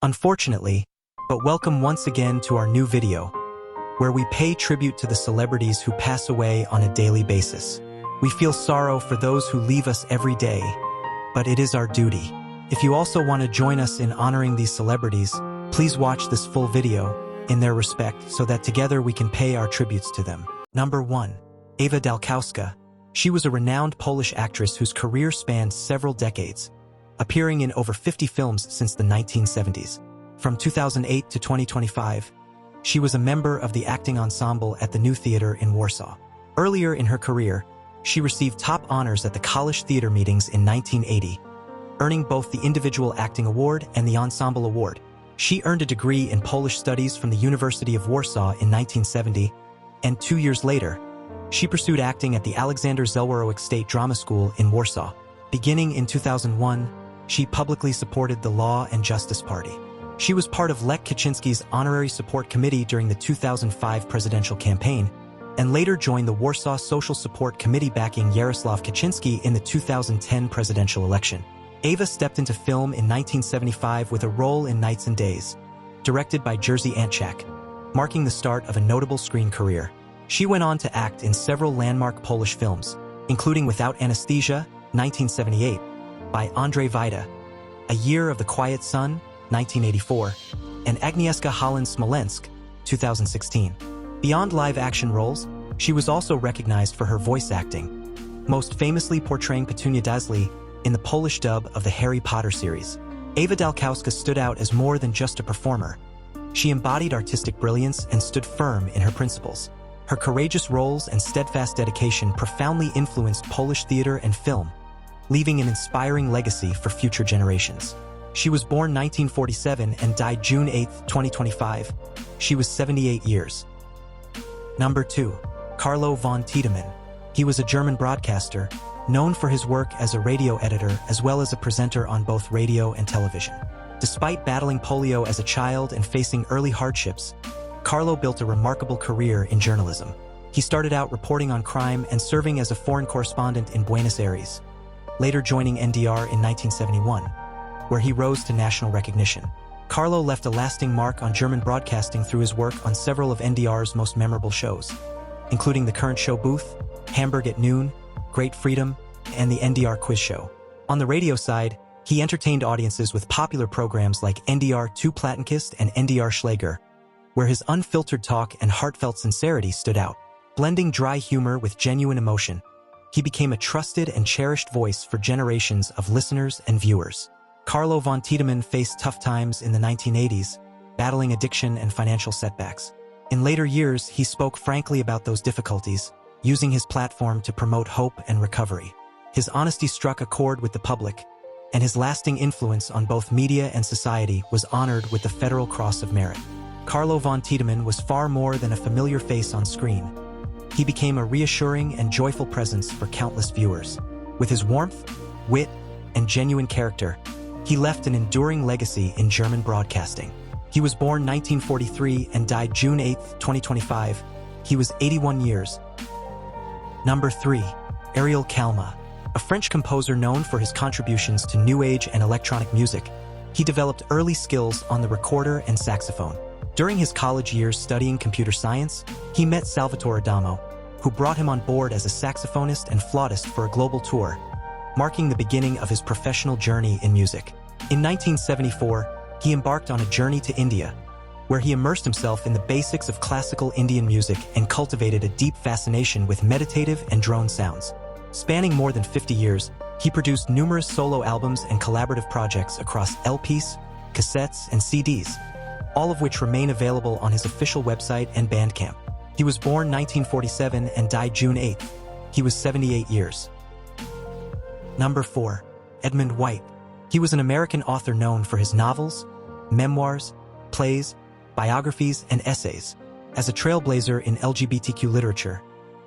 Unfortunately, but welcome once again to our new video, where we pay tribute to the celebrities who pass away on a daily basis. We feel sorrow for those who leave us every day, but it is our duty. If you also want to join us in honoring these celebrities, please watch this full video in their respect so that together we can pay our tributes to them. Number 1. Ewa Dałkowska. She was a renowned Polish actress whose career spanned several decades, appearing in over 50 films since the 1970s. From 2008 to 2025, she was a member of the acting ensemble at the New Theatre in Warsaw. Earlier in her career, she received top honors at the College Theatre Meetings in 1980, earning both the Individual Acting Award and the Ensemble Award. She earned a degree in Polish Studies from the University of Warsaw in 1970, and 2 years later, she pursued acting at the Alexander Zelwerowicz State Drama School in Warsaw. Beginning in 2001, she publicly supported the Law and Justice Party. She was part of Lech Kaczynski's Honorary Support Committee during the 2005 presidential campaign, and later joined the Warsaw Social Support Committee backing Jarosław Kaczynski in the 2010 presidential election. Ewa stepped into film in 1975 with a role in Nights and Days, directed by Jerzy Antczak, marking the start of a notable screen career. She went on to act in several landmark Polish films, including Without Anesthesia, 1978, by Andrzej Wajda, A Year of the Quiet Sun, 1984, and Agnieszka Holland-Smolensk, 2016. Beyond live-action roles, she was also recognized for her voice acting, most famously portraying Petunia Dursley in the Polish dub of the Harry Potter series. Ewa Dałkowska stood out as more than just a performer. She embodied artistic brilliance and stood firm in her principles. Her courageous roles and steadfast dedication profoundly influenced Polish theater and film, leaving an inspiring legacy for future generations. She was born 1947 and died June 8, 2025. She was 78 years. Number 2. Carlo von Tiedemann. He was a German broadcaster, known for his work as a radio editor as well as a presenter on both radio and television. Despite battling polio as a child and facing early hardships, Carlo built a remarkable career in journalism. He started out reporting on crime and serving as a foreign correspondent in Buenos Aires, later joining NDR in 1971, where he rose to national recognition. Carlo left a lasting mark on German broadcasting through his work on several of NDR's most memorable shows, including The Current Show Booth, Hamburg at Noon, Great Freedom, and the NDR Quiz Show. On the radio side, he entertained audiences with popular programs like NDR 2 Plattenkist and NDR Schlager, where his unfiltered talk and heartfelt sincerity stood out. Blending dry humor with genuine emotion, he became a trusted and cherished voice for generations of listeners and viewers. Carlo von Tiedemann faced tough times in the 1980s, battling addiction and financial setbacks. In later years, he spoke frankly about those difficulties, using his platform to promote hope and recovery. His honesty struck a chord with the public, and his lasting influence on both media and society was honored with the Federal Cross of Merit. Carlo von Tiedemann was far more than a familiar face on screen. He became a reassuring and joyful presence for countless viewers. With his warmth, wit, and genuine character, he left an enduring legacy in German broadcasting. He was born 1943 and died June 8, 2025. He was 81 years. Number 3. Ariel Kalma. A French composer known for his contributions to New Age and electronic music, he developed early skills on the recorder and saxophone. During his college years studying computer science, he met Salvatore Adamo, who brought him on board as a saxophonist and flautist for a global tour, marking the beginning of his professional journey in music. In 1974, he embarked on a journey to India, where he immersed himself in the basics of classical Indian music and cultivated a deep fascination with meditative and drone sounds. Spanning more than 50 years, he produced numerous solo albums and collaborative projects across LPs, cassettes, and CDs, all of which remain available on his official website and Bandcamp. He was born 1947 and died June 8. He was 78 years. Number 4. Edmund White. He was an American author known for his novels, memoirs, plays, biographies, and essays. As a trailblazer in LGBTQ literature,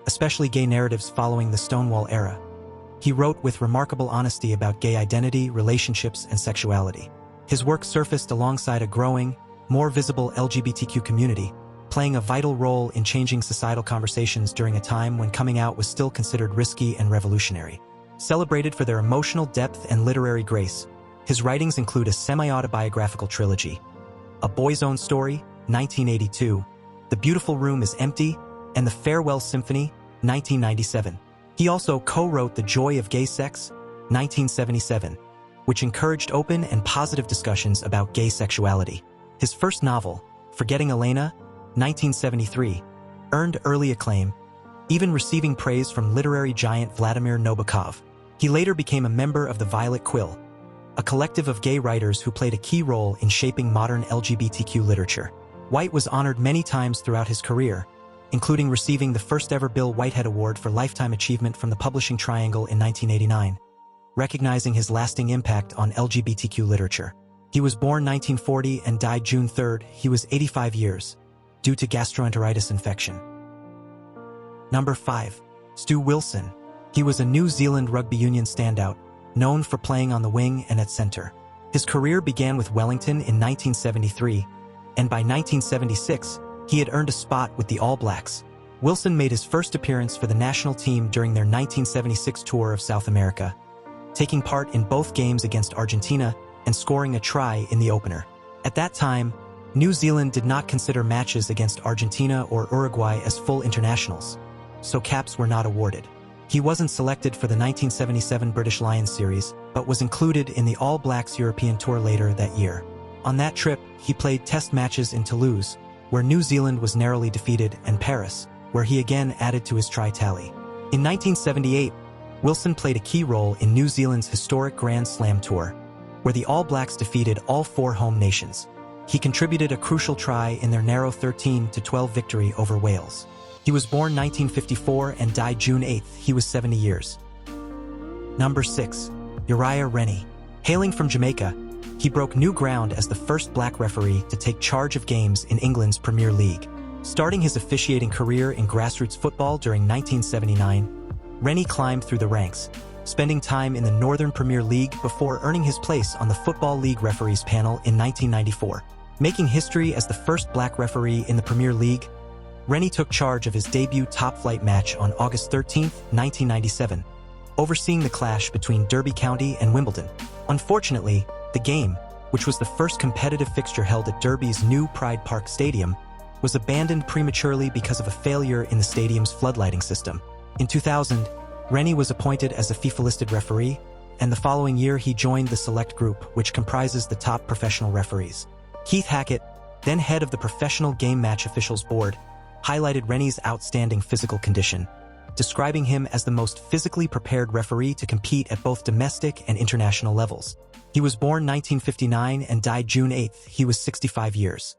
especially gay narratives following the Stonewall era, he wrote with remarkable honesty about gay identity, relationships, and sexuality. His work surfaced alongside a growing, more visible LGBTQ community, playing a vital role in changing societal conversations during a time when coming out was still considered risky and revolutionary. Celebrated for their emotional depth and literary grace, His writings include a semi-autobiographical trilogy, A Boy's Own Story, 1982, The Beautiful Room is Empty, and The Farewell Symphony, 1997. He also co-wrote The Joy of Gay Sex, 1977, which encouraged open and positive discussions about gay sexuality. His first novel, Forgetting Elena, 1973, earned early acclaim, even receiving praise from literary giant Vladimir Nabokov. He later became a member of the Violet Quill, a collective of gay writers who played a key role in shaping modern LGBTQ literature. White was honored many times throughout his career, including receiving the first-ever Bill Whitehead Award for Lifetime Achievement from the Publishing Triangle in 1989, recognizing his lasting impact on LGBTQ literature. He was born 1940 and died June 3. He was 85 years, due to gastroenteritis infection. Number 5. Stu Wilson. He was a New Zealand rugby union standout, known for playing on the wing and at center. His career began with Wellington in 1973, and by 1976, he had earned a spot with the All Blacks. Wilson made his first appearance for the national team during their 1976 tour of South America, taking part in both games against Argentina and scoring a try in the opener. At that time, New Zealand did not consider matches against Argentina or Uruguay as full internationals, so caps were not awarded. He wasn't selected for the 1977 British Lions series, but was included in the All Blacks European Tour later that year. On that trip, he played test matches in Toulouse, where New Zealand was narrowly defeated, and Paris, where he again added to his try tally. In 1978, Wilson played a key role in New Zealand's historic Grand Slam tour, where the All Blacks defeated all 4 home nations. He contributed a crucial try in their narrow 13-12 victory over Wales. He was born 1954 and died June 8. He was 70 years. Number 6. Uriah Rennie. Hailing from Jamaica, he broke new ground as the first black referee to take charge of games in England's Premier League. Starting his officiating career in grassroots football during 1979, Rennie climbed through the ranks, spending time in the Northern Premier League before earning his place on the Football League referees panel in 1994. Making history as the first black referee in the Premier League, Rennie took charge of his debut top-flight match on August 13, 1997, overseeing the clash between Derby County and Wimbledon. Unfortunately, the game, which was the first competitive fixture held at Derby's new Pride Park Stadium, was abandoned prematurely because of a failure in the stadium's floodlighting system. In 2000, Rennie was appointed as a FIFA-listed referee, and the following year he joined the select group, which comprises the top professional referees. Keith Hackett, then head of the Professional Game Match Officials Board, highlighted Rennie's outstanding physical condition, describing him as the most physically prepared referee to compete at both domestic and international levels. He was born 1959 and died June 8. He was 65 years.